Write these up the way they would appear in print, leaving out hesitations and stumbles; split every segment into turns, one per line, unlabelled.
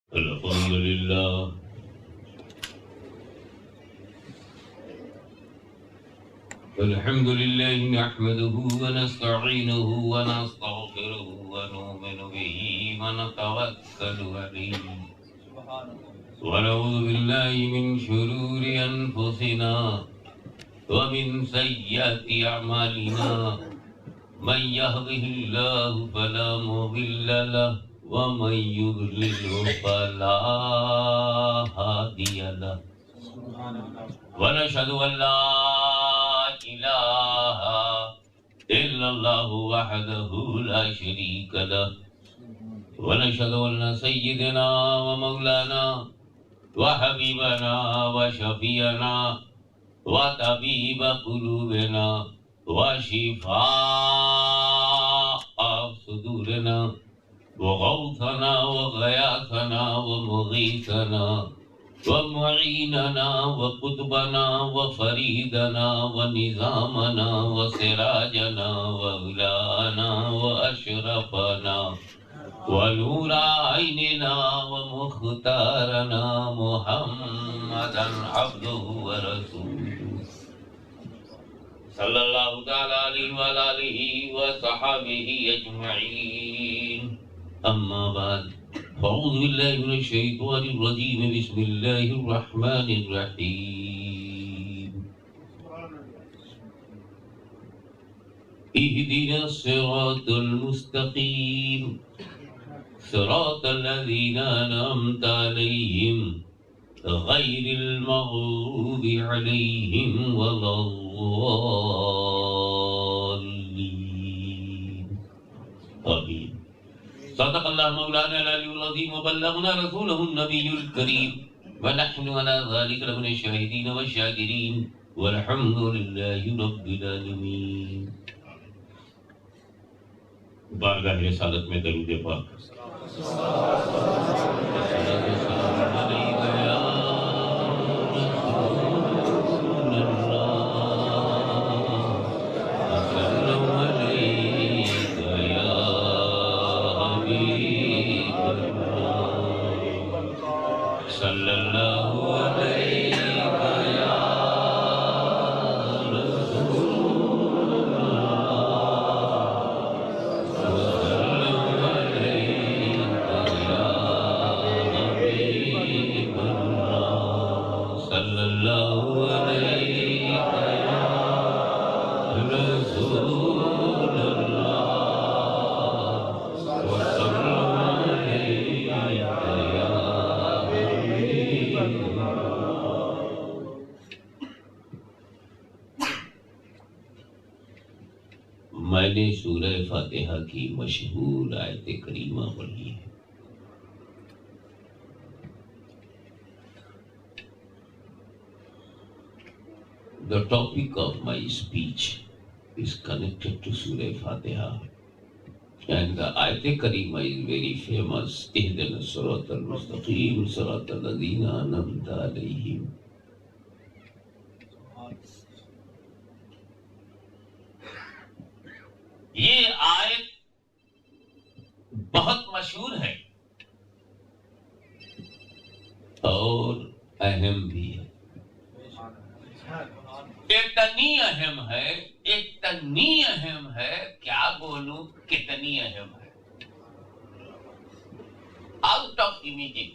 الحمد لله نحمده ونستعينه ونستغفره ونؤمن به ونتوكل عليه ونعوذ بالله من شرور أنفسنا ومن سيئات أعمالنا من يهده الله فلا مضل له ومن يضلل فلا هادي له ونشهد أن لا إله إلا الله وحده لا شريك له ونشهد أن سيدنا ومولانا وحبيبنا وشفيعنا وطبيب قلوبنا وشفاء صدورنا وغوثنا وغياثنا ومغيثنا ومعيننا وقطبنا وفريدنا ونظامنا وسراجنا وأولانا وأشرفنا ونور عيننا ومختارنا محمدا عبده ورسوله صلى الله تعالى عليه وعلى آله وصحبه أجمعين أما بعد أعوذ بالله من الشيطان الرجيم بسم الله الرحمن الرحيم اهدنا الصراط المستقيم صراط الذين أنعمت عليهم غير المغضوب عليهم ولا الضالين آمين صدق الله مولانا العلي العظيم وبلغنا رسوله النبي الكريم ونحن على ذلك لمن الشاهدين والشاكرين والحمد لله رب العالمين. بارگاہ رسالت میں درود پاک میں نے سورہ فاتحہ کی مشہور آیت کریمہ پڑھی ہے. The topic of my speech is connected to Surah Fatiha, and the ayat karima is very famous. اهدنا الصراط المستقيم صراط الذين أنعمت عليهم. یہ آیت بہت مشہور ہے اور اہم بھی ہے. اتنی اہم ہے کیا بولوں، کتنی اہم ہے. آؤٹ آف امیجن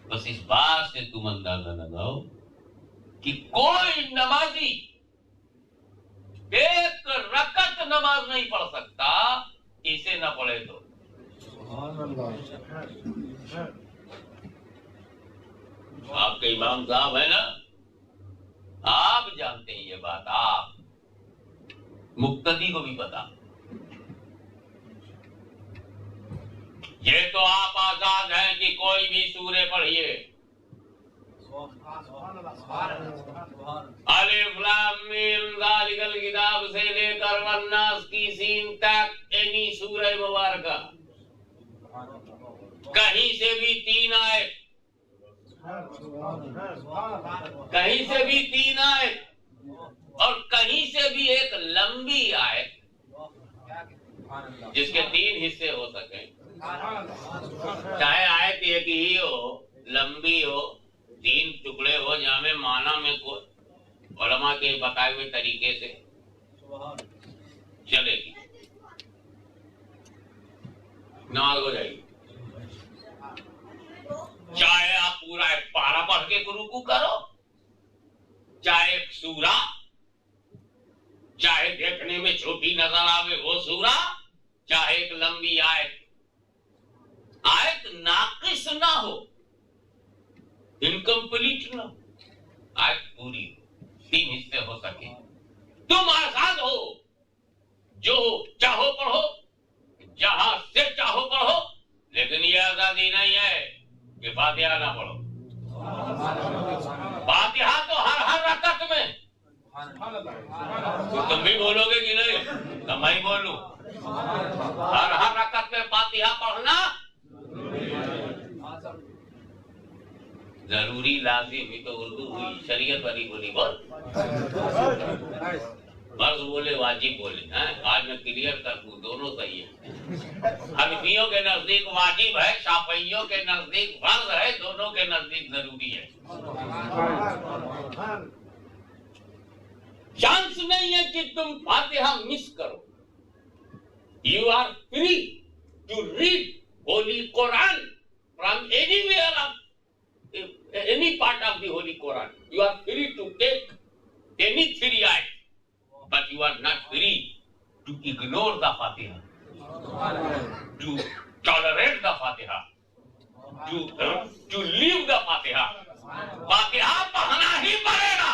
بس اس بات سے تم اندازہ لگاؤ کہ کوئی نمازی ایک رکعت نماز نہیں پڑھ سکتا اسے نہ پڑھے تو. آپ کے امام صاحب ہے نا، آپ جانتے ہیں یہ بات، آپ مقتدی کو بھی پتا. یہ تو آپ آزاد ہیں کہ کوئی بھی سورہ پڑھیے. الف لام میم ذالک الکتاب سے لے کر والناس کی سین تک اینی سورہ مبارکہ کہیں سے بھی تین آیت، کہیں سے بھی تین آیت اور کہیں سے بھی ایک لمبی آیت جس کے تین حصے ہو سکیں. چاہے آیت ایک ہی ہو، لمبی ہو، 3 ٹکڑے ہو، جہاں میں معنی میں علماء کے بتائے ہوئے طریقے سے چلے گی، نماز ہو جائے گی۔ چاہے آپ پورا ایک پارا پڑھ کے رکوع کرو، چاہے ایک سورہ، چاہے دیکھنے میں چھوٹی نظر آوے وہ سورہ، چاہے ایک لمبی آیت ناقص نہ ہو، انکمپلیٹ نہ ہو، آیت پوری 3 حصے ہو سکے، تم آزاد ہو، جو چاہو پڑھو، جہاں سے چاہو پڑھو، لیکن یہ آزادی نہیں ہے کہ فاتحہ نہ پڑھو۔ فاتحہ تو ہر رکعت میں، تو تم بھی بولو گے کہ نہیں؟ تو میں بولوں، ہر رکعت میں فاتحہ پڑھنا ضروری، لازم، یہ تو اردو ہوئی، شریعت والی بولی بول، فرض بولے واجب بولے، آج میں کلیئر کر دوں، دونوں صحیح ہے۔ حنفیوں کے نزدیک واجب ہے، شافعیوں کے نزدیک فرض ہے، دونوں کے نزدیک ضروری ہے۔ چانس نہیں ہے کہ تم فاتحہ مس کرو۔ You are free to read Holy Quran from anywhere of any part of the Holy Quran. You are free to take any 3 ayat, but you are not free to ignore the Fatiha, to tolerate the Fatiha, to leave the Fatiha. Fatiha پڑھنا ہی پڑے گا۔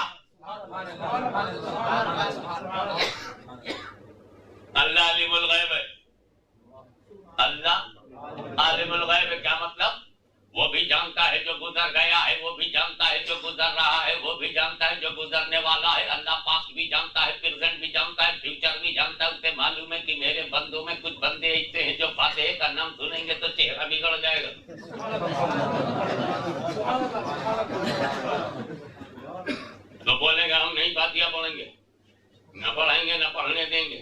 اللہ عالم الغیب ہے، اللہ عالم الغیب ہے، کیا مطلب؟ وہ بھی جانتا ہے جو گزر گیا ہے، وہ بھی جانتا ہے جو گزر رہا ہے، وہ بھی جانتا ہے جو گزرنے والا ہے۔ اللہ پاسٹ بھی جانتا ہے، پریزنٹ بھی جانتا ہے، فیوچر بھی جانتا ہے۔ اسے معلوم ہے کہ میرے بندوں میں کچھ بندے ایسے ہیں جو فاتحہ کا نام سنیں گے تو چہرہ بگڑ جائے گا۔ تو بولیں گے ہم نہیں فاتحہ پڑھیں گے، نہ پڑھیں گے، نہ پڑھنے دیں گے۔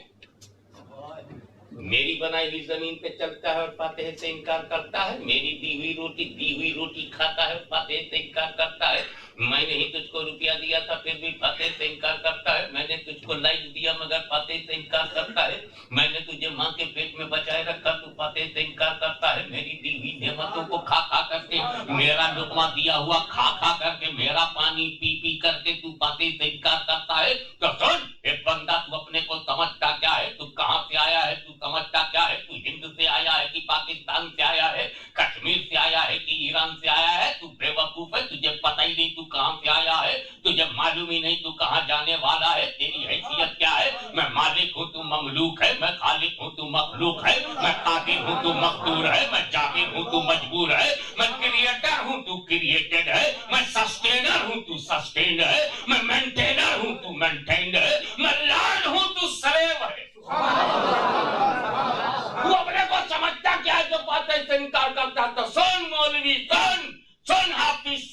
میری بنائی ہوئی زمین پہ چلتا ہے اور فاتحہ سے انکار کرتا ہے، میری دی ہوئی روٹی کھاتا ہے، فاتحہ سے انکار کرتا ہے۔ میں نے ہی تجھ کو روپیہ دیا تھا پھر بھی فاتحہ سے انکار کرتا ہے۔ میں نے تجھ کو لائف دیا مگر فاتحہ سے انکار کرتا ہے۔ میں نے تجھے ماں کے پیٹ میں بچائے رکھا، تو فاتحہ سے انکار کرتا ہے۔ میری دی ہوئی نعمتوں کو کھا کھا کر کے، میرا لقمہ دیا ہوا کھا کھا کر کے، میرا پانی پی پی کر کے تو فاتحہ سے انکار کرتا ہے۔ تو سن ایک بندہ، تو اپنے کو سمجھتا کیا ہے؟ تو کہاں سے آیا ہے؟ تو سمجھتا کیا ہے؟ تو ہند سے آیا ہے کہ پاکستان سے آیا ہے، کشمیر سے آیا ہے کہ ایران سے آیا ہے؟ تو بے وقوف ہے، تجھے پتہ ہی نہیں تو کہاں سے آیا ہے، تجھے معلوم ہی نہیں تو کہاں جانے والا ہے۔ تیری حیثیت کیا ہے؟ میں مالک ہوں تو مملوک ہے، میں خالق ہوں تو مخلوق ہے، میں قادر ہوں تو مقدور ہے، میں جابر ہوں تو مجبور ہے، میں کریٹر ہوں تو کریٹڈ ہے، میں سسٹینر ہوں تو سسٹینڈ ہے، میں مینٹینر ہوں تو مینٹینڈ ہے، میں لارڈ ہوں تو سلیو ہے۔ وہ اپنے کو سمجھتا کیا ہے جو فاتحہ سے انکار کرتا؟ تو سن مولوی، سن حافظ،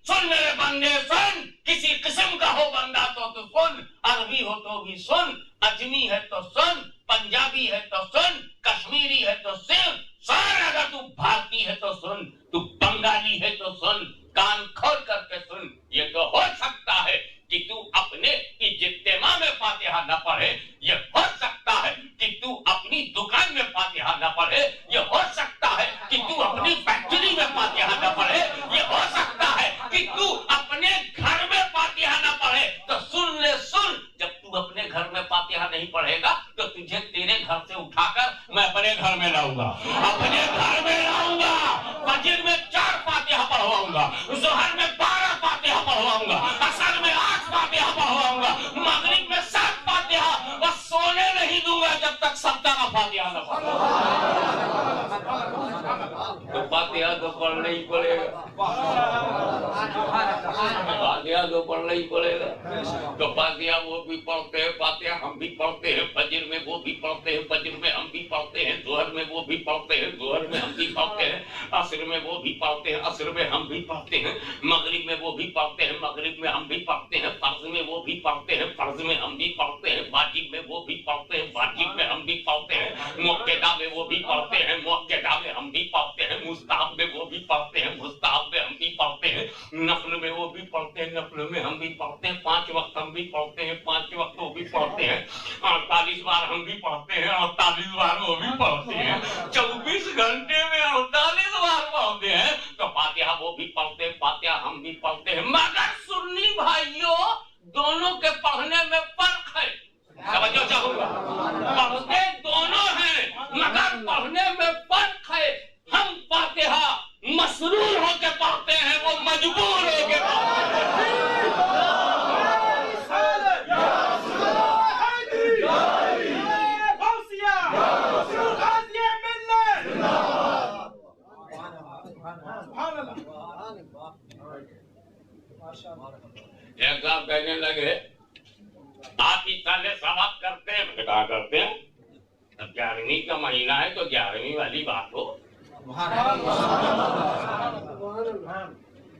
سن میرے بندے، سن کسی قسم کا ہو بندہ تو سن، عربی ہو تو بھی سن، اجمی ہے تو سن، پنجابی ہے تو سن، کشمیری ہے تو سن، اگر تو بھارتی ہے تو سن، تو بنگالی ہے تو سن، کان کھول کر کے سن۔ یہ تو ہو سکتا ہے کہ تو اپنے اجتماع میں فاتحہ نہ پڑھے، یہ ہو سکتا ہے کہ تو اپنی دکان میں فاتحہ نہ پڑھے، یہ ہو سکتا ہے کہ تو اپنی فیکٹری میں فاتحہ نہ پڑھے، یہ ہو سکتا ہے کہ تو اپنے گھر میں فاتحہ نہ پڑھے۔ تو سن لے، سن، جب تو اپنے گھر میں فاتحہ نہیں پڑھے گا تو تجھے تیرے گھر سے اٹھا کر میں اپنے گھر میں لاؤں گا، اپنے گھر میں لاؤں گا۔ فجر میں 4 فاتحہ پڑھواؤں گا، ظہر میں 12 فاتحہ پڑھواؤں گا، عصر میں 8 فاتحہ پڑھواؤں گا، مغرب میں 7 فاتحہ، بس سونے نہیں دوں گا جب تک 17 فاتحہ نہ پڑھوں۔ تو فاتحہ تو پڑھنا ہی پڑے گا، فاتحہ تو پڑھنا ہی پڑے گا۔ تو فاتحہ وہ بھی پڑھتے ہیں، فاتحہ ہم بھی پڑھتے ہیں، فجر میں وہ بھی پڑھتے ہیں، فجر میں ہم بھی پڑھتے ہیں، ظہر میں وہ بھی پڑھتے ہیں، ظہر میں ہم بھی پڑھتے ہیں، عصر میں وہ بھی پڑھتے ہیں، عصر میں ہم بھی پڑھتے ہیں، مغرب میں وہ بھی پڑھتے ہیں، مغرب میں ہم بھی پڑھتے ہیں، فرض میں وہ بھی پڑھتے ہیں، فرض میں ہم بھی پڑھتے ہیں، واجب میں وہ بھی پڑھتے ہیں، واجب میں ہم بھی پڑھتے ہیں، مؤکدہ میں وہ بھی پڑھتے ہیں، مؤکدہ میں
पढ़ते हैं, मुस्ताहब में हम भी पढ़ते हैं, नफल में वो भी पढ़ते हैं, नफल में हम भी पढ़ते हैं, 5 वक्त हम भी पढ़ते हैं, 5 वक्त वो भी पढ़ते हैं, 48 बार हम भी पढ़ते हैं, 48 बार वो भी पढ़ते हैं, 24 घंटे में 48 बार पढ़ते हैं, तो फातिहा वो भी पढ़ते हैं, फातिहा हम भी पढ़ते हैं। मगर सुन्नी भाइयों, दोनों के पढ़ने में फर्क है। समझो चाहूंगा, पढ़ते दोनों हैं मगर पढ़ने में फर्क है। हम फातिहा मसरूर होके पढ़ते हैं, वो मजबूर होके पढ़ते हैं। एक साहब कहने लगे, आप इस साल सवाब करते हैं? मैंने कहा करते हैं। अब 11वीं का महीना है तो 11वीं वाली बात हो,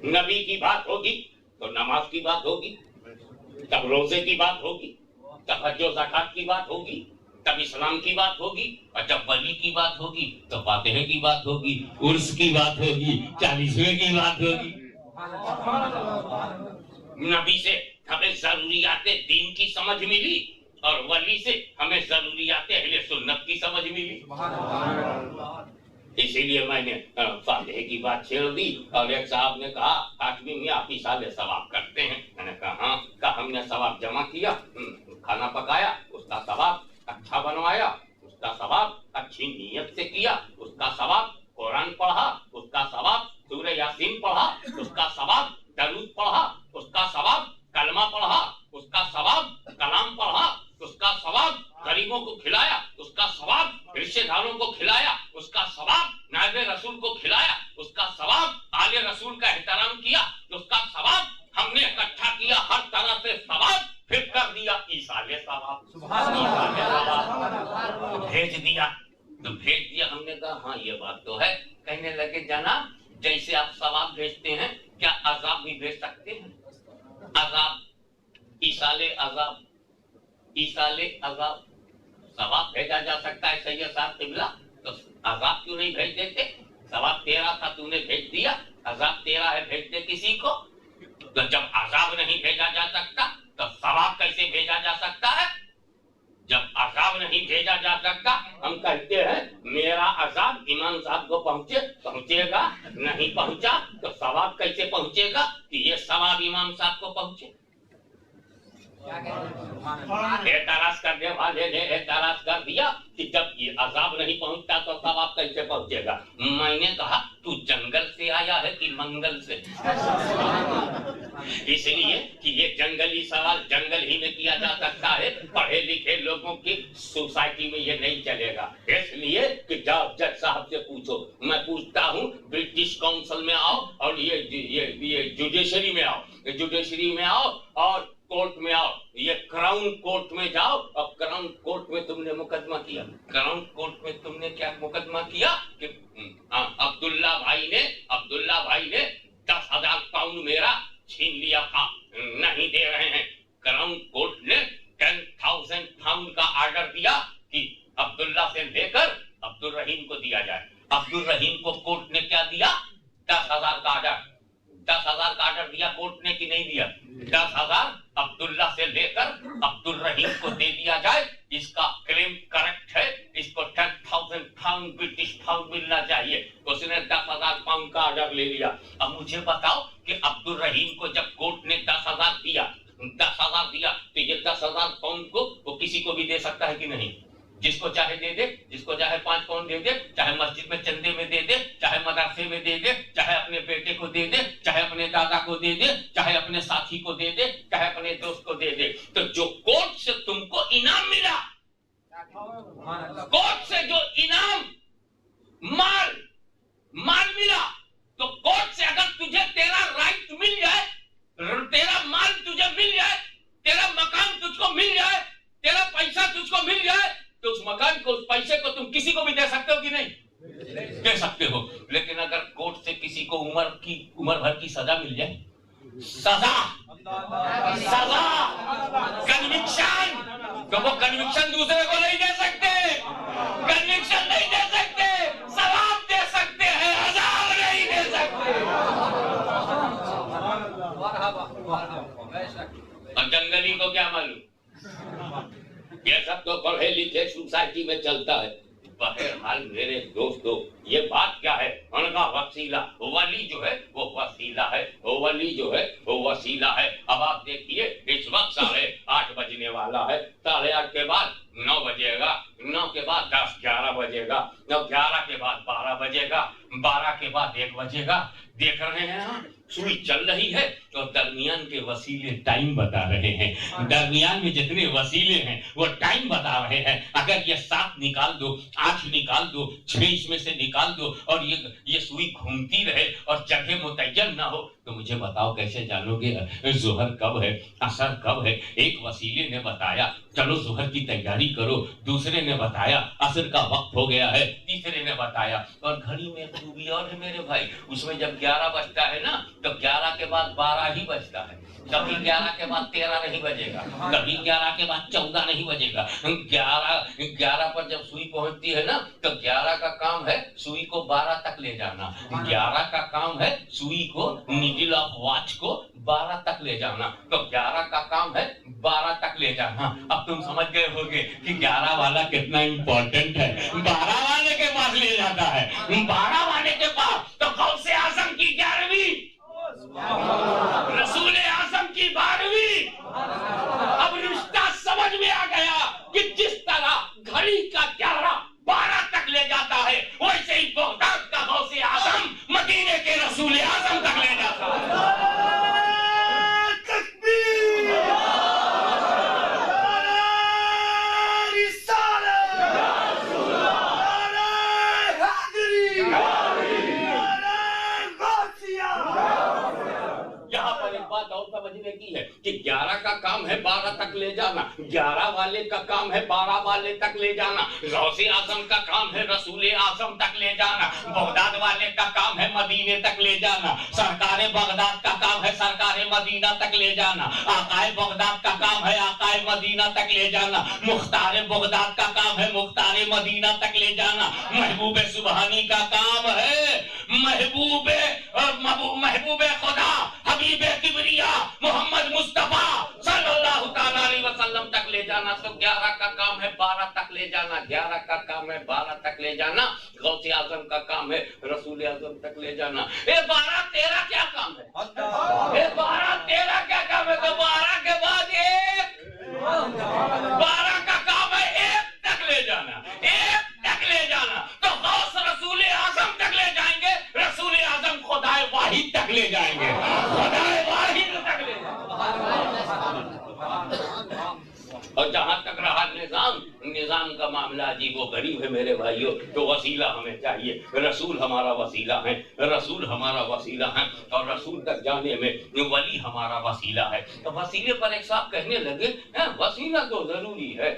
नबी की बात होगी तो नमाज की बात होगी, तब रोजे की बात होगी, तब हज और ज़कात की बात होगी, तब इस्लाम की बात होगी, और जब वली की बात होगी तो फातिहा की बात होगी, उर्स की बात होगी, 40वें की बात होगी। नबी से हमें जरूरियाते दीन की समझ मिली और वली से हमें जरूरियाते अहले सुन्नत की समझ मिली। इसीलिए मैंने फातिहा की बात छेड़ दी। और एक साहब ने कहा, आठवीं में आप ही साले सवाब करते हैं? मैंने कहा हाँ। कहा हमने सवाब जमा किया, खाना पकाया उसका सवाब, अच्छा बनवाया उसका सवाब, अच्छी नीयत से किया उसका सवाब, कुरान पढ़ा उसका सवाब, सूरह यासीन पढ़ा उसका सवाब, दरूद पढ़ा उसका सवाब, कलमा पढ़ा उसका सवाब, कलाम पढ़ा उसका सवाब, गरीबों को खिलाया उसका सवाब, रिश्तेदारों को खिलाया उसका सवाब, नायब रसूल को खिलाया उसका सवाब, आले रसूल का एहतराम किया उसका सवाब, हमने इकट्ठा किया हर तरह से सवाब, फिर कर दिया ईसाले सवाब, भेज दिया। तो भेज दिया, हमने कहा हाँ ये बात तो है। कहने लगे जनाब, जैसे आप सवाब भेजते हैं क्या अजाब भी भेज सकते हैं? अजाब, ईसाले अजाब, ईसाले अजाब, सवाब भेजा जा सकता है सैयद साहब किबला, तो अजाब क्यों नहीं भेज देते? सवाब तेरा था, तूने भेज दिया, अजाब तेरा है, भेज दे किसी को। तो जब अजाब नहीं भेजा जा सकता तो सवाब कैसे भेजा जा सकता है? जब अजाब नहीं भेजा जा सकता, हम कहते हैं मेरा अजाब इमाम साहब को पहुंचेगा, नहीं पहुंचा तो सवाब कैसे पहुंचेगा कि ये सवाब इमाम साहब को पहुंचे। एतराज करने वाले ने एतराज कर दिया कि जब ये अजाब नहीं पहुंचता तो सवाब कैसे पहुंचेगा। मैंने कहा तू जंगल से आया है कि मंगल से? इसलिए कि ये जंगली सवाल जंगल ही में किया जा सकता है, पढ़े लिखे लोगों की सोसाइटी में ये नहीं चलेगा। इसलिए कि जाओ जज साहब से पूछो। मैं पूछता हूँ, ब्रिटिश काउंसिल में आओ और ये जुडिशरी में आओ, जुडिशरी में आओ और कोर्ट में आओ, ये क्राउन कोर्ट में जाओ और क्राउन कोर्ट में तुमने मुकदमा किया। क्राउन कोर्ट में तुमने क्या मुकदमा किया कि अब्दुल्ला भाई ने 10,000 पाउंड मेरा छीन लिया था, नहीं दे रहे हैं। क्राउन कोर्ट ने 10,000 पाउंड का ऑर्डर दिया कि अब्दुल्ला से लेकर अब्दुल रहीम को दिया जाए। अब्दुल रहीम को कोर्ट ने क्या दिया? 10,000 का ऑर्डर। 10,000 का ऑर्डर दिया कोर्ट ने कि नहीं दिया? 10,000 अब्दुल्ला से लेकर अब्दुल रहीम को दे दिया जाए। इसका क्लेम करेक्ट है, इसको 10,000 पाउंड ब्रिटिश पाउंड मिलना चाहिए। उसने 10,000 पाउंड का ऑर्डर ले लिया। अब मुझे बताओ कि अब्दुल रहीम को जब कोर्ट ने 10,000 दिया तो ये 10,000 पाउंड को वो किसी को भी दे सकता है कि नहीं? जिसको चाहे दे दे, जिसको चाहे 5 पाउंड दे दे, चाहे मस्जिद में चंदे में दे दे, चाहे मदरसे में दे दे, चाहे अपने बेटे को दे दे, चाहे अपने दादा को दे दे, चाहे अपने साथी को दे दे, चाहे अपने दोस्त को दे दे। तो जो कोर्ट से तुमको इनाम मिला, कोर्ट से जो इनाम माल मिला, तो कोर्ट से अगर तुझे तेरा राइट मिल जाए, तेरा माल तुझे मिल जाए, तेरा मकान तुझको मिल जाए, तेरा पैसा तुझको मिल जाए, तो उस मकान को, उस पैसे को तुम किसी को भी दे सकते हो कि नहीं? दे सकते हो। लेकिन अगर कोर्ट से किसी को उम्र भर की सजा मिल जाए, सजा कन्विक्शन, तो वो कन्विक्शन दूसरे को नहीं दे सकते, कन्विक्शन नहीं दे सकते, सवाब दे सकते हैं, अज़ाब नहीं दे सकते। और जंगली को क्या मालूम? ये सब तो पढ़े लिखे सोसाइटी में चलता है। बहरहाल मेरे दोस्तों, ये बात क्या है? उनका वसीला, वली जो है वो वसीला है, वली जो है वो वसीला है। अब आप देखिए, इस वक्त 8:30 बजने वाला है। 8:30 के बाद 9 बजेगा, 9 के बाद 10, 11 बजेगा, 11 के बाद 12 बजेगा, 12 के बाद 1 बजेगा। देख रहे हैं आप, सुई चल रही है और दरमियान के वसीले टाइम बता रहे हैं। दरमियान में जितने वसीले हैं वो टाइम बता रहे हैं। अगर ये 7 निकाल दो, 8 निकाल दो, 6 इसमें से निकाल दो और ये सुई घूमती रहे और जगह मुतय्यन ना हो, तो मुझे बताओ कैसे जानोगे जोहर कब है, असर कब है? एक वसीले ने बताया चलो जोहर की तैयारी करो, दूसरे ने बताया असर का वक्त हो गया है, तीसरे ने बताया। और घड़ी में खूबी और है मेरे भाई, उसमें जब 11 बजता है ना, तो 11 के बाद 12 ही बजता है। कभी 11 के बाद 13 नहीं बजेगा, कभी 11 के बाद 14 नहीं बजेगा। 11 पर जब सुई पहुंचती है ना, तो 11 का काम है सुई को 12 तक ले जाना। 11 का काम है सुई को, निडल ऑफ वॉच को 12 तक ले जाना। तो 11 का काम है 12 तक ले जाना। अब तुम समझ गए होगे कि 11 वाला कितना इंपॉर्टेंट है। 12 वाले के पास ले जाता है, 12 वाले के पास तो गौसे आजम की 11वीं, रसूल आजम की 12वीं। अब रिश्ता समझ में आ गया कि जिस तरह घड़ी का 11 12 तक ले जाता है, वैसे ही बगदाद का गौसे आजम मदीने के रसूल आजम तक ले जाता है। की है कि 11 का काम है 12 तक ले जाना, 11 वाले का काम है 12 वाले तक ले जाना, गौसे आजम का काम है रसूल आजम तक ले जाना, बगदाद वाले का काम है मदीने तक ले जाना, सरकारे बगदाद का काम है सरकारे मदीना तक ले जाना, आकाए बगदाद का काम है आकाए मदीना तक ले जाना, मुख्तारे बगदाद का काम है मुख्तारे मदीना तक ले जाना, महबूबे सुबहानी का काम है महबूबे खुदा हबीबे किबरिया मोहम्मद मुस्तफा सल्लल्लाहु अलैहि वसल्लम तक ले जाना। तो 11 का काम है 12 तक ले जाना, 11 का काम है 12 तक ले जाना, गौसे आजम का काम है रसूल आजम तक ले जाना। 12-13 क्या काम है? 12-13 क्या काम है? तो 12 के बाद 1, 12 का काम है 1 तक ले जाना, 1 तक ले जाना। तो गौस रसूल आजम तक ले जाएंगे, रसूल आजम खुदाए वाहिद तक ले जाएंगे, खुदाए वाहिद तक ले जाएंगे। और जहां तक रहा निजाम का मामला, जी वो गरीब है मेरे भाइयों, तो वसीला हमें चाहिए। रसूल हमारा वसीला है, रसूल हमारा वसीला है, और रसूल तक जाने में वली हमारा वसीला है। तो वसीले पर एक साहब कहने लगे वसीला तो जरूरी है,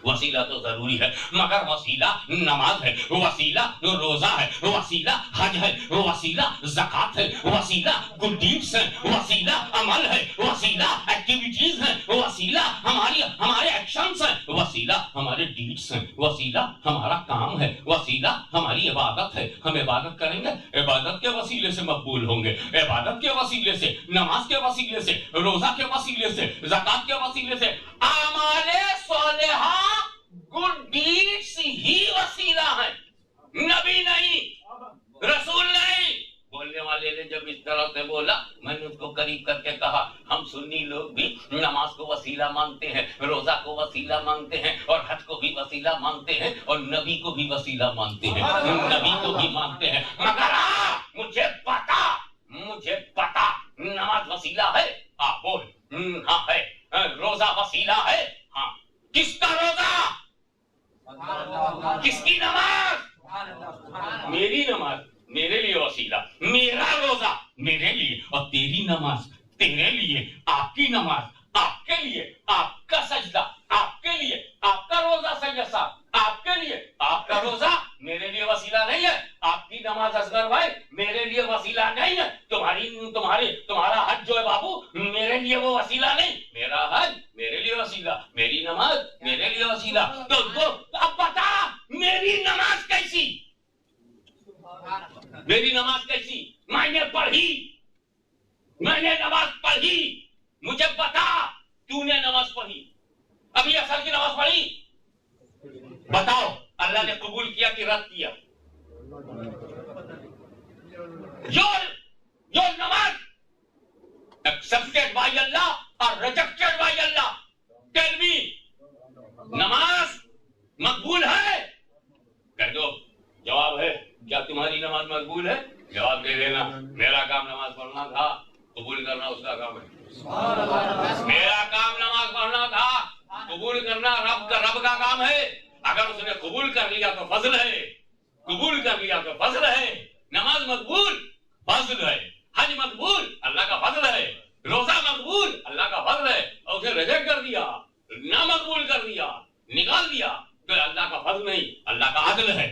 वसीला तो जरूरी है, मगर वसीला नमाज है, वसीला रोजा है, वसीला हज है, वसीला ज़कात है, वसीला गुड डीड्स है, वसीला अमल है, वसीला एक्टिविटीज है, वसीला हमारे एक्शंस है, वसीला हमारे डीड्स है, वसीला हमारा काम है, वसीला हमारी इबादत है। हम इबादत करेंगे, इबादत के वसीले से मकबूल होंगे, इबादत के वसीले से, नमाज के वसीले से, रोजा के वसीले से, ज़कात के वसीले से, आमाले सोलेहा गुड डीड्स ही वसीला है, नबी नहीं, रसूल नहीं। बोलने वाले ने जब इस तरह से बोला, मैंने उसको करीब करके कहा, हम सुन्नी लोग भी नमाज को वसीला मानते हैं, रोजा को वसीला मानते हैं, और हज को भी वसीला मानते हैं, और नबी को भी वसीला मानते हैं, नबी को भी मानते हैं। मगर मुझे पता नमाज वसीला है। बोल हाँ है। रोजा वसीला है। हाँ, किसका रोजा? किसकी नमाज? मेरी नमाज मेरे लिए वसीला, मेरा रोजा मेरे लिए, और तेरी नमाज तेरे लिए, आपकी नमाज आपके लिए, आपका सजदा आपके लिए, आपका रोजा सैयद साहब आपके लिए, आपका रोजा मेरे लिए वसीला नहीं है, आपकी नमाज असगर भाई मेरे लिए वसीला नहीं है, तुम्हारा हज जो है बाबू मेरे लिए वो वसीला नहीं, मेरा हज मेरे लिए वसीला, मेरी नमाज मेरे लिए वसीला। तो अब बता मेरी नमाज कैसी, मेरी नमाज कैसी? मैंने पढ़ी, میں نے نماز پڑھی, مجھے بتا تُونے نماز پڑھی, ابھی اثر کی نماز پڑھی, بتاؤ اللہ نے قبول کیا کہ رد کیا؟ Your namaz accepted by Allah or rejected by Allah? Tell me. نماز مقبول ہے؟ کہہ دو جواب ہے. کیا تمہاری نماز مقبول ہے؟ جواب دے دینا. میرا کام نماز پڑھنا تھا, قبول کرنا اس کا کام ہے. میرا کام نماز پڑھنا تھا, قبول کرنا رب کا کام ہے. اگر اس نے قبول کر لیا تو فضل ہے, قبول کر لیا تو فضل ہے. نماز مقبول فضل ہے, حج مقبول اللہ کا فضل ہے, روزہ مقبول اللہ کا فضل ہے. اور اسے ریجیکٹ کر دیا, نہ مقبول کر دیا, نکال دیا تو اللہ کا فضل نہیں, اللہ کا عدل ہے.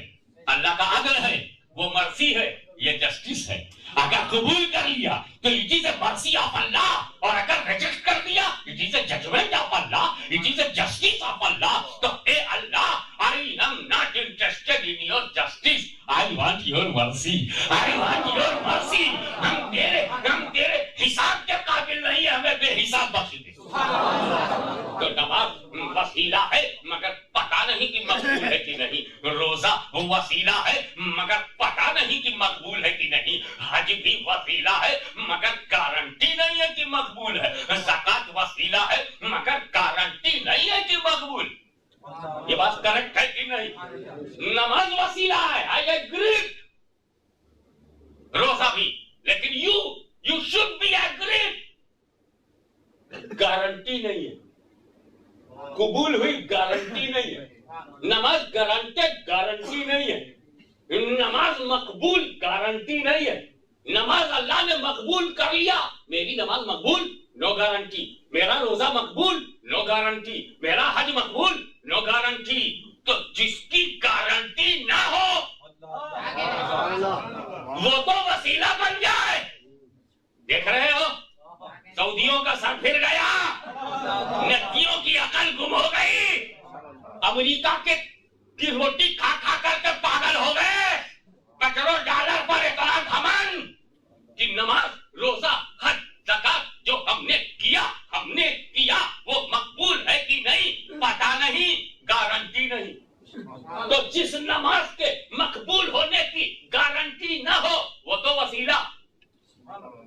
اللہ کا عدل ہے, وہ مرسی ہے, یہ جسٹس ہے. اگر قبول کر لیا تو it is a mercy of اللہ, اور اگر ریجیکٹ کر دیا it is a judgment of Allah, it is a justice of Allah. تو اے اللہ, I am not interested in your justice. I want your mercy. I want your mercy. ہم تیرے حساب کے قابل نہیں ہیں, ہمیں بے حساب بخش دے. تو نماز وسیلہ ہے مگر پتہ نہیں کہ مقبول ہے کہ نہیں. روزہ وسیلہ ہے مگر پتہ نہیں کہ مقبول ہے کہ نہیں. حج بھی وسیلہ ہے مگر گارنٹی نہیں ہے کہ مقبول ہے. زکات وسیلہ ہے مگر گارنٹی نہیں ہے کہ مقبول. یہ بات کریکٹ ہے کہ نہیں؟ نماز وسیلہ ہے, I agree. روزہ بھی, لیکن you should be agreed. Guarantee نہیں ہے, قبول ہوئی گارنٹی نہیں ہے. نماز گارنٹیڈ گارنٹی نہیں ہے. نماز مقبول گارنٹی نہیں ہے. نماز اللہ نے مقبول کر لیا, میری نماز مقبول, نو گارنٹی. میرا روزہ مقبول, نو گارنٹی. میرا حج مقبول, نو گارنٹی. تو جس کی گارنٹی نہ ہو وہ تو وسیلہ بن جائے. دیکھ رہے ہو سعودیوں کا سر پھر گیا, نتیوں کی عقل گم ہو گئی, امریکہ کی روٹی کھا کھا کر کے پاگل ہو گئے. پیٹرول ڈالر پر اتنا گھمنڈ کہ نماز, روزہ, حج, زکات جو ہم نے کیا وہ مقبول ہے کہ نہیں پتہ نہیں, گارنٹی نہیں. تو جس نماز کے مقبول ہونے کی گارنٹی نہ ہو وہ تو وسیلہ,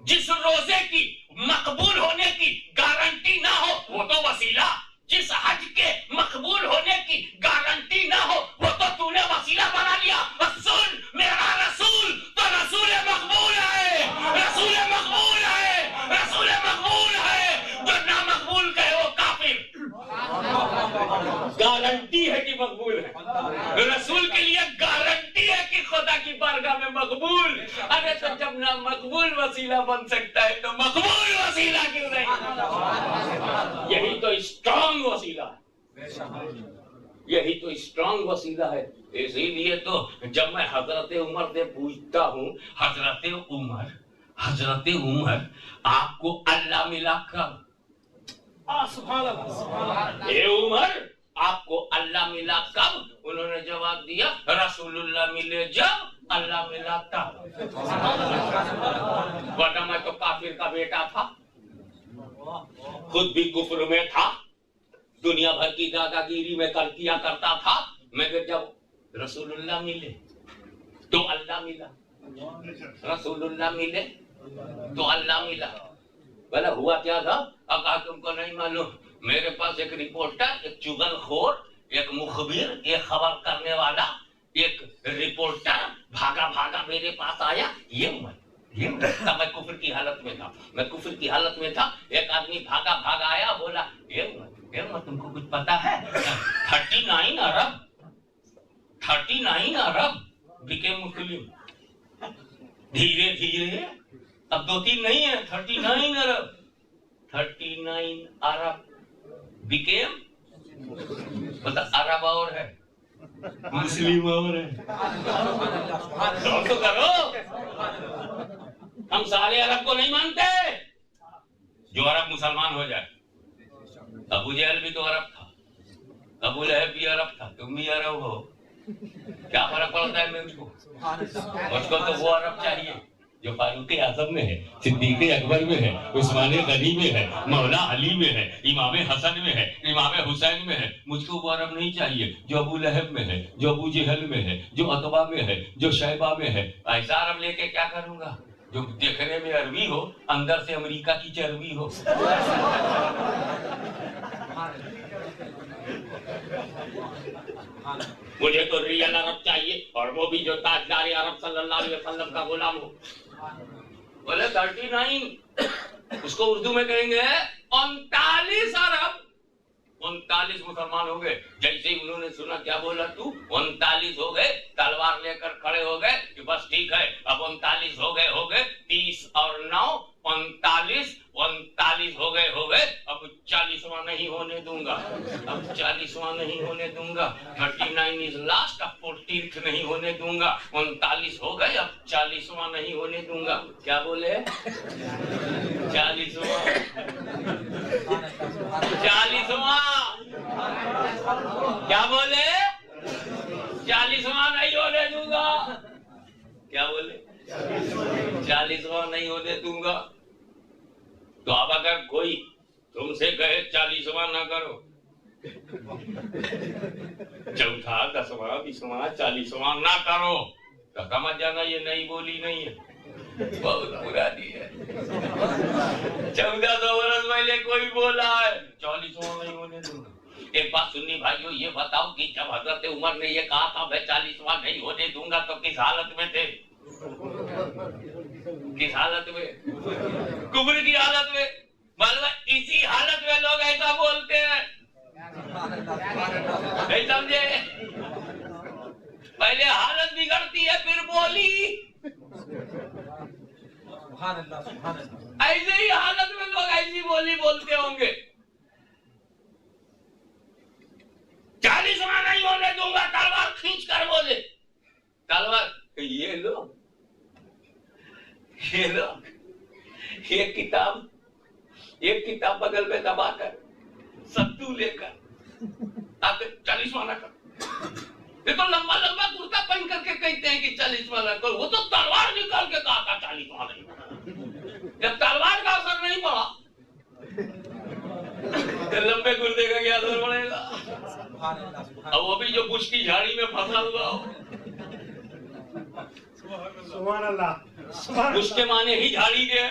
جس روزے کی مقبول ہونے کی گارنٹی نہ ہو وہ تو وسیلہ, جس حج کے مقبول ہونے کی گارنٹی نہ ہو وہ تو نے وسیلہ بنا لیا. سن, میرا رسول تو رسول مقبول ہے, رسول مقبول ہے, رسول مقبول ہے. جو نہ مقبول کہے وہ کافر. گارنٹی ہے کہ مقبول ہے, رسول کے لیے گارنٹی ہے کہ خدا کی بارگاہ میں مقبول. ارے تو جب نہ مقبول وسیلہ بن سکتا ہے تو مقبول وسیلہ کیوں نہیں؟ یہی تو اسٹرانگ وسیلہ ہے, یہی تو اسٹرانگ وسیلہ ہے. اسی لیے تو جب میں حضرت عمر سے پوچھتا ہوں, حضرت عمر آپ کو اللہ ملا کب؟ اے عمر آپ کو اللہ ملا کب؟ انہوں نے جواب دیا رسول اللہ ملے جب, اللہ ملا تب. ورنہ میں تو کافر کا بیٹا تھا, خود بھی کفر میں تھا, دنیا بھر کی دادا گیری میں کیا کرتا تھا, مگر جب رسول اللہ ملے تو اللہ ملا, رسول اللہ ملے تو اللہ ملا. بھلا ہوا کیا تھا؟ اب تم کو نہیں معلوم. میرے پاس ایک رپورٹر, ایک چغل خور, ایک مخبر, ایک خبر کرنے والا, ایک رپورٹر بھاگا میرے پاس آیا. یہ میں کفر کی حالت میں تھا, ایک آدمی بھاگا آیا, بولا یہ تم کو کچھ پتا ہے 39 عرب بکے مسلم. دھیرے دھیرے, اب 2-3 نہیں ہے, 39 عرب became, مطلب عرب اور ہے, مسلم اور ہے. تو کرو, ہم سارے عرب کو نہیں مانتے. جو عرب مسلمان ہو جائے, ابو جہل بھی تو عرب تھا, ابو لہب بھی عرب تھا, تم بھی عرب ہو, کیا فرق پڑتا ہے؟ میں اس کو تو وہ عرب چاہیے جو فاروق اعظم میں ہے، صدیق اکبر میں ہے، عثمان غنی میں ہے، مولا علی میں ہے، امام حسن میں ہے، امام حسین میں ہے. مجھ کو وہ عرب نہیں چاہیے جو ابو لہب میں ہے، جو ابو جہل میں ہے، جو عتبہ میں ہے، جو شیبہ میں ہے. ایسا عرب لے کے کیا کروں گا جو دیکھنے میں عربی ہو، اندر سے امریکہ کی چربی ہو. مجھے تو ریئل عرب چاہیے، اور وہ بھی جو تاجدار عرب صلی اللہ علیہ وسلم کا غلام ہو. بولے 39، اس کو اردو میں کہیں گے 39 عرب. 39 مسلمان ہو گئے. جیسے ہی انہوں نے سنا کیا بولا تو 39 ہو گئے، تلوار لے کر کھڑے ہو گئے کہ بس ٹھیک ہے اب 39 ہو گئے 30 اور 9 39 ہو گئے اب 40واں نہیں ہونے دوں گا، اب 40واں نہیں ہونے دوں گا. 39 از لاسٹ، اب 14th نہیں ہونے دوں گا. 39 ہو گئے اب 40واں نہیں ہونے دوں گا. کیا بولے 40واں 40واں کیا بولے 40واں نہیں ہونے دوں گا. کیا بولے 40واں نہیں ہونے دوں گا. تو اب اگر کوئی تم سے کہے 40واں نہ کرو، چوتھا 10واں 20واں 40واں نہ کرو، تو سمجھ جانا یہ نئی بولی نہیں ہے، بہت پرانی ہے. 1400 برس پہلے کوئی بولا ہے 40واں نہیں ہونے دوں گا. ایک بات سننی بھائیو، یہ بتاؤ کہ جب حضرت عمر نے یہ کہا تھا میں 40واں نہیں ہونے دوں گا تو کس حالت میں تھے؟ کس حالت میں؟ کفر کی حالت میں. معلوم ہے اسی حالت میں لوگ ایسا بولتے ہیں. نہیں سمجھے؟ پہلے حالت بگڑتی ہے پھر بولی. ایسے ہی حالت میں لوگ ایسی بولی بولتے ہوں گے. 40واں نہیں ہونے دوں گا، تلوار کھینچ کر بولے. تلوار یہ لو ایک کتاب بغل میں دبا کر ستو لے کر آپ 40واں نہ کرو. یہ تو لمبا کرتا پہن کر کے کہتے ہیں کہ 40واں نہ کرو. وہ تو تلوار نکال کے کہا تھا 40واں نہیں کرو. جب تلوار کا اثر نہیں پڑا تو لمبے گردے کا کیا اثر پڑے گا؟ اب وہ بھی جو بش کی جھاڑی میں پھنسا ہوا ہو.
سبحان اللہ.
بش کے معنی ہی جھاڑی کے.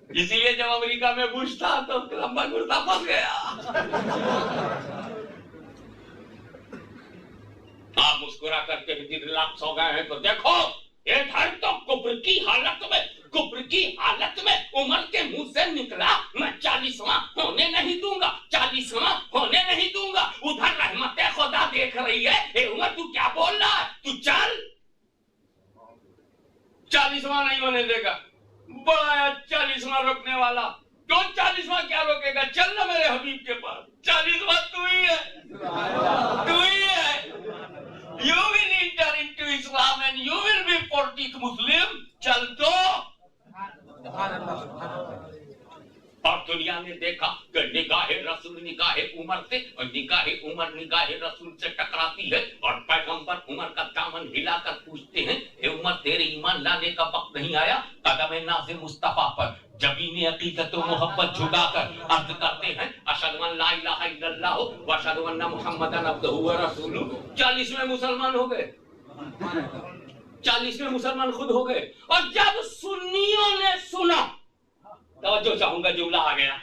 اسی لیے جب امریکہ میں بش تھا تو لمبا گردہ پھنس گیا. آپ مسکرا کر کے ریلیکس ہو گئے ہیں تو دیکھو یہ گھر تو کفر کی حالت میں عمر کے منہ سے نکلا میں 40واں ہونے نہیں دوں گا، 40واں ہونے نہیں دوں گا. ادھر رحمت خدا دیکھ رہی ہے، اے عمر تو کیا بول رہا ہے، تو چل 40واں نہیں ہونے دے گا. بڑا 40واں روکنے والا. تو 40واں کیا روکے گا؟ چل نا میرے حبیب کے پاس. 40واں تو ہی ہے. You will enter into Islam and you will be 40th Muslim. چل تو. اور دنیا نے دیکھا کہ نگاہ رسول نگاہ عمر سے اور نگاہ عمر نگاہ رسول سے ٹکراتی ہے اور پیغمبر عمر کا دامن ہلا کر پوچھتے ہیں اے عمر تیرے ایمان لانے کا وقت نہیں آیا؟ قدم ناز مصطفیٰ پر جبین عقیدت و محبت جھکا کر عرض کرتے ہیں اشہد ان لا الہ الا اللہ و اشہد ان محمدًا عبدہ و رسولہ. 40ویں مسلمان ہو گئے. 40ویں مسلمان خود ہو گئے. اور جب سنیوں نے سنا، توجہ چاہوں گا جملہ آ گیا،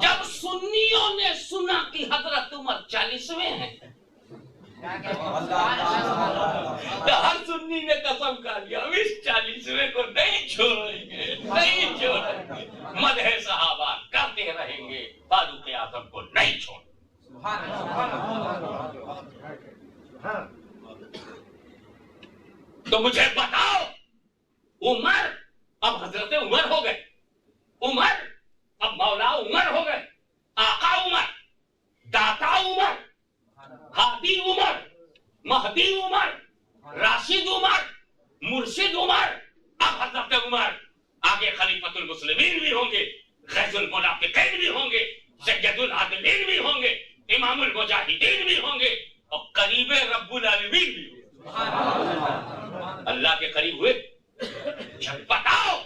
جب سنیوں نے سنا کہ حضرت عمر 40ویں ہیں تو ہر سنی نے قسم کھا لیا ہم اس 40ویں کو نہیں چھوڑیں گے، نہیں چھوڑیں گے. مدح صحابہ کرتے رہیں گے، فاروق اعظم کو نہیں چھوڑیں. تو مجھے بتاؤ عمر اب حضرت عمر ہو گئے، عمر اب مولا عمر ہو گئے، آقا عمر، داتا عمر، ہادی عمر، مہدی عمر، راشد عمر، مرشد عمر. اب حضرت عمر آگے خلیفۃ المسلمین بھی ہوں گے، غیث المنافقین بھی ہوں گے، سید العادلین بھی ہوں گے، امام المجاہدین بھی ہوں گے، اور قریب رب العالمین بھی ہوں گے. اللہ کے قریب ہوئے जब बताओ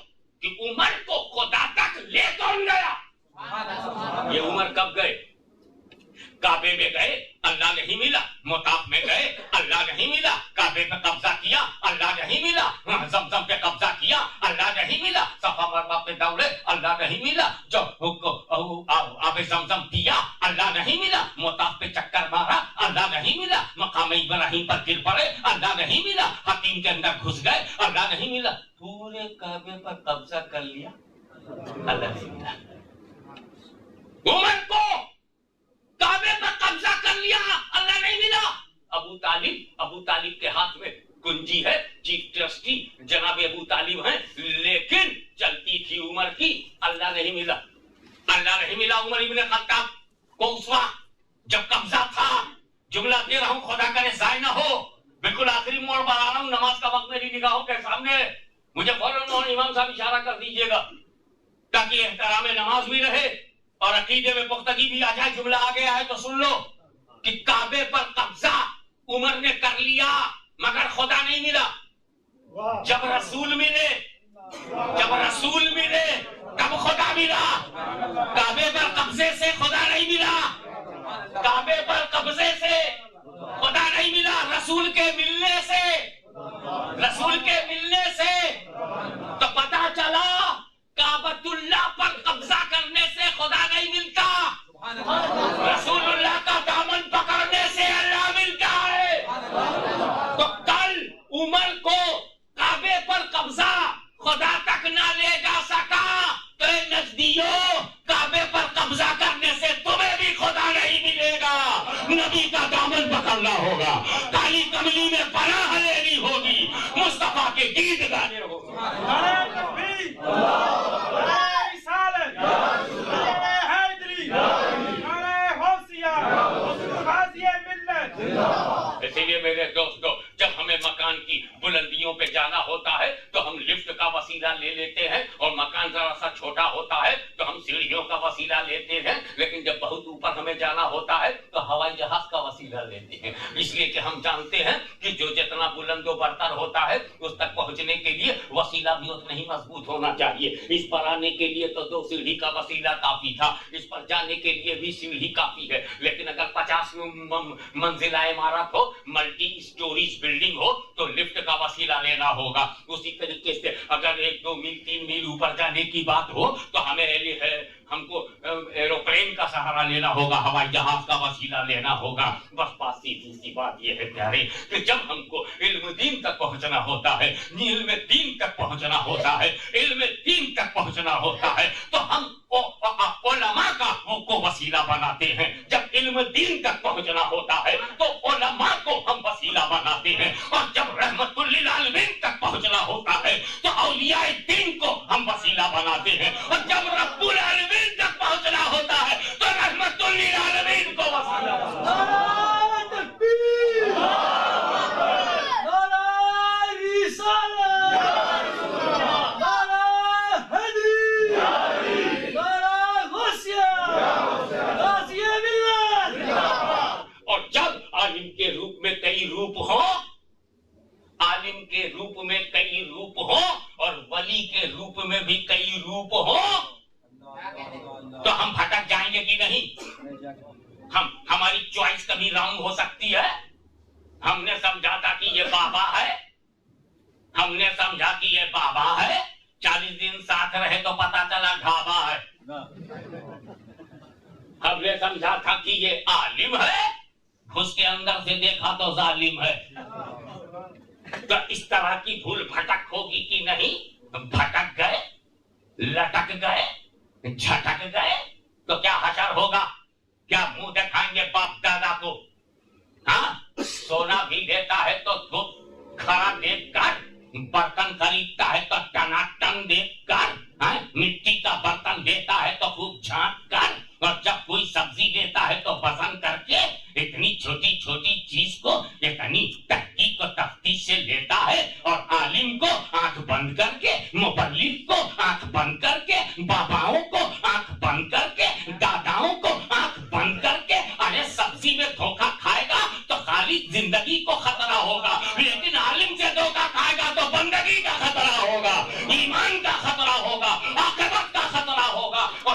कि उमर को खुदा तक ले कौन गया? ये उमर कब गए? काबे में गए, अल्लाह नहीं मिला। मुताफ में गए, अल्लाह नहीं मिला। काबे पे कब्जा किया, अल्लाह नहीं मिला। जमजम पे कब्जा किया, अल्लाह नहीं मिला। सफा मरवा पे दौड़े, अल्लाह नहीं मिला। जब आबे जमजम पिया, अल्लाह नहीं मिला। मुताफ पे चक्कर मारा, अल्लाह नहीं मिला। मकाम इब्राहिम पर गिर पड़े, अल्लाह नहीं मिला। हकीम के अंदर घुस गए, अल्लाह नहीं मिला। पूरे काबे पर कब्जा कर लिया, अल्लाह नहीं मिला। उमर को काबे पर कब्जा कर लिया, अल्लाह नहीं मिला। अबू तालिब के हाथ में कुंजी है, चीफ ट्रस्टी जनाब अबू तालिब हैं, लेकिन चलती थी उमर की, अल्लाह नहीं मिला। अल्लाह नहीं मिला उमर इब्ने खत्ताब को उस वक्त जब कब्जा था। जुमला दे रहा हूं, खुदा करे जाय ना हो, बिल्कुल आखिरी मोड़ पर आ रहा हूं। नमाज का वक्त मेरी निगाहों के सामने, मुझे फौरन इमाम साहब इशारा कर दीजिएगा ताकि एहतराम नमाज भी रहे और अकीदे में पुख्तगी भी आ जाए। जुमला आ गया है तो सुन लो कि काबे पर कब्जा उमर ने कर लिया, मगर खुदा नहीं मिला। जब रसूल मिले तब खुदा मिला। काबे पर कब्जे से खुदा नहीं मिला, काबे पर कब्जे से खुदा नहीं मिला। रसूल के मिलने से तो पता चला काबतुल्लाह पर कब्जा करने से खुदा नहीं मिलता, रसूलुल्लाह का दामन पकड़ने से अल्लाह मिलता है। तो कल उमर को काबे पर कब्जा खुदा तक ना ले जा सका, तो नजदियों काबे पर कब्जा करने से तुम्हें भी खुदा नहीं मिलेगा। नबी का दामन पकड़ना होगा, काली कमली में पनाह लेनी होगी, मुस्तफा के गीत गाने होंगे। इसीलिए मेरे दोस्तों, जब हमें मकान की बुलंदियों पे जाना होता है तो हम लिफ्ट का वसीला ले लेते हैं, और मकान जरा सा छोटा होता है तो हम सीढ़ियों का वसीला लेते हैं। लेकिन जब बहुत ऊपर हमें जाना होता है तो हवाई जहाज का वसीला लेते हैं, इसलिए कि हम जानते हैं कि जो जितना बुलंद व बरतर होता है उस तक पहुंचने के लिए वसीला भी उतना ही मजबूत होना चाहिए। इस पर आने के लिए तो 2 सीढ़ी का वसीला काफी था, इस पर जाने के लिए भी सीढ़ी काफी है। लेकिन अगर 50 मंजिला इमारत हो, मल्टी स्टोरीज बिल्डिंग हो, तो लिफ्ट का वसीला लेना होगा। उसी तरीके से अगर 1, 2 मील 3 मील ऊपर जाने की बात हो तो हमको एरोप्लेन का सहारा लेना होगा, हवाई जहाज का वसीला लेना होगा। बस बात सीधी सी बात यह है प्यारे कि जब हमको इल्म दीन तक पहुंचना होता है, इल्म दीन तक पहुंचना होता है, इल्म दीन तक पहुंचना होता है, तो हम उलमा का को वसीला बनाते हैं। जब इल्म दीन तक पहुंचना होता है तो उलमा को हम वसीला बनाते हैं, और जब रहमतुल लिल आलमीन तक पहुंचना होता है तो औलियाए दीन को हम वसीला बनाते हैं, और जब रब्बुल आलमीन तक पहुंचना होता है तो रहमतुल लिल आलमीन को वसीला बनाते हैं। के रूप में कई रूप हो, आलिम के रूप में कई रूप हो, और वली के रूप में भी कई रूप हो, तो हम भटक जाएंगे कि नहीं? हमारी चॉइस कभी रॉन्ग हो सकती है। हमने समझा था कि ये बाबा है, 40 दिन साथ रहे तो पता चला ढाबा है। हमने समझा था कि ये आलिम है, उसके अंदर से देखा तो जालिम है। तो इस तरह की भूल भटक होगी कि नहीं? भटक गए, लटक गए, झटक गए तो क्या हशर होगा? क्या मुंह दिखाएंगे बाप दादा को? हाँ, सोना भी देता है तो दूध खरा देखकर, बर्तन खरीदता है तो टनाटन देखकर, मिट्टी का बर्तन देता है तो खूब झांक कर, और जब कोई सब्जी देता है तो पसंद करके इतनी छोटी छोटी चीज को इतनी तहकीक और तफ्तीश से लेता है। और आलिम को आंख बंद करके, मुबल्लिग को आंख बंद करके, बाबाओं को आंख बंद करके, दादाओं को आंख बंद करके, अरे सब्जी में धोखा खाएगा तो खाली जिंदगी को खतरा होगा, लेकिन आलिम से धोखा खाएगा तो बंदगी का खतरा होगा।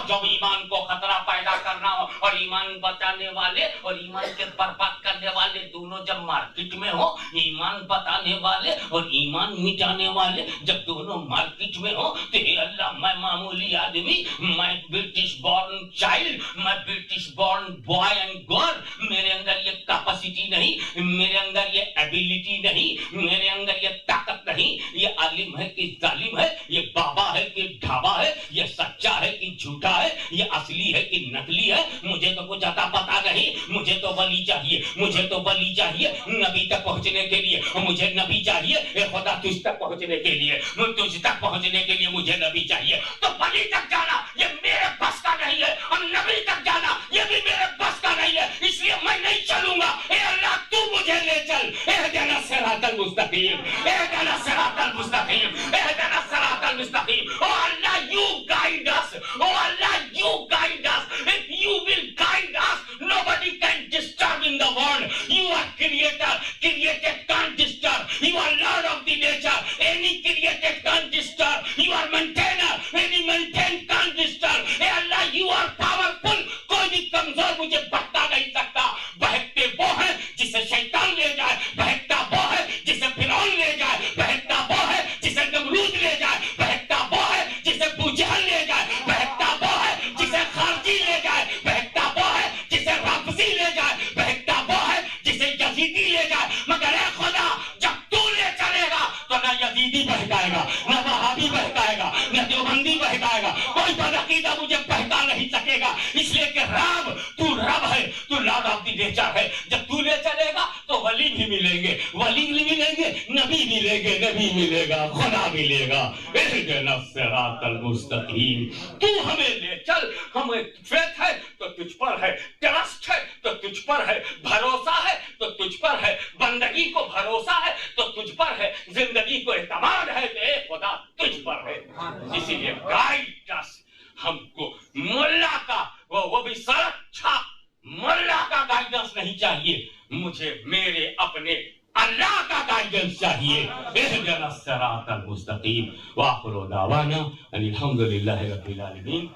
और जब ईमान को खतरा पैदा करना हो और ईमान बचाने वाले और ईमान के बर्बाद करने वाले दोनों जब मार्केट में हो, ईमान बताने वाले और ईमान मिटाने वाले जब दोनों मार्केट में हो, तो हे अल्लाह, मैं मामूली आदमी, मैं ब्रिटिश बॉर्न चाइल्ड, मैं British born boy and girl, मेरे अंदर ये कैपेसिटी नहीं, मेरे अंदर ये एबिलिटी नहीं, मेरे अंदर ये ताकत नहीं, ये आलिम है कि जालिम है, ये बाबा है कि ढाबा है, ये सच्चा है कि झूठा है, ये असली है कि नकली है, मुझे तो कुछ अता पता नहीं, मुझे तो वली चाहिए, मुझे तो वली चाहिए नबी तक पहुंचने के लिए, मुझे नबी चाहिए, ए खुदा तुझ तक पहुंचने के लिए, तुझ तक पहुंचने के लिए मुझे नबी चाहिए। तो वली तक जाना ये मेरे बस का नहीं है, और नबी तक जाना ये भी मेरे बस का नहीं है, इसलिए मैं नहीं चलूंगा। ए अल्लाह, तू मुझे ले चल। इहदिना सिरातल मुस्तकीम, इहदिना सिरातल मुस्तकीम, इहदिना सिरातल मुस्तकीम। ओ अल्लाह, you guide us. Oh Allah, you guide us. If you will guide us, nobody can disturb in the world. You are creator, created can't disturb. You are Lord of the nature, any created can't disturb. You are maintainer, any maintained can't disturb. Hey Allah, you are powerful. कोई भी कमजोर मुझे बता नहीं सकता। बहकते वो है जिसे शैतान ले जाए, बहकता वो है जिसे फिरौन ले जाए, बहकता वो है जिसे नमरूद ले जाए, बहकता वो है जिसे बुजहल ले जाए, बहकता वो है जिसे खारजी ले जाए, बहकता वो है जिसे राफसी ले जाए, बहकता वो है जिसे यजीदी ले जाए। मगर ए खुदा, जब तू ले चलेगा तो ना यजीदी बहकाएगा, ना वहाबी बहकाएगा, ना देवबंदी बहकाएगा, कोई बदअकीदा मुझे बहका नहीं सकेगा, इसलिए कि रब, तू रब है, तू लॉर्ड ऑफ द नेचर है। जब तू ले चलेगा तो वली भी मिलेंगे, वली भी मिलेंगे, नबी मिलेंगे, नबी मिलेगा, खुदा मिलेगा। इहदिना सिरातल मुस्तकीम, तू हमें ले चल। हमें फेथ है तो तुझ पर है, ट्रस्ट है तो तुझ पर है, भरोसा है तो तुझ पर है, बंदगी को भरोसा है तो तुझ पर है, जिंदगी को एतमाद है तो ए खुदा तुझ पर है। इसीलिए गाइड अस, हमको मुल्ला का वो भी सड़क छाप मुल्ला का गाइडेंस नहीं चाहिए, मुझे मेरे अपने अल्लाह का गाइडेंस चाहिए। इहदिना सिरातल मुस्तकीम। व आखिरु दावाना अनिल हम्दुलिल्लाहि रब्बिल आलमीन।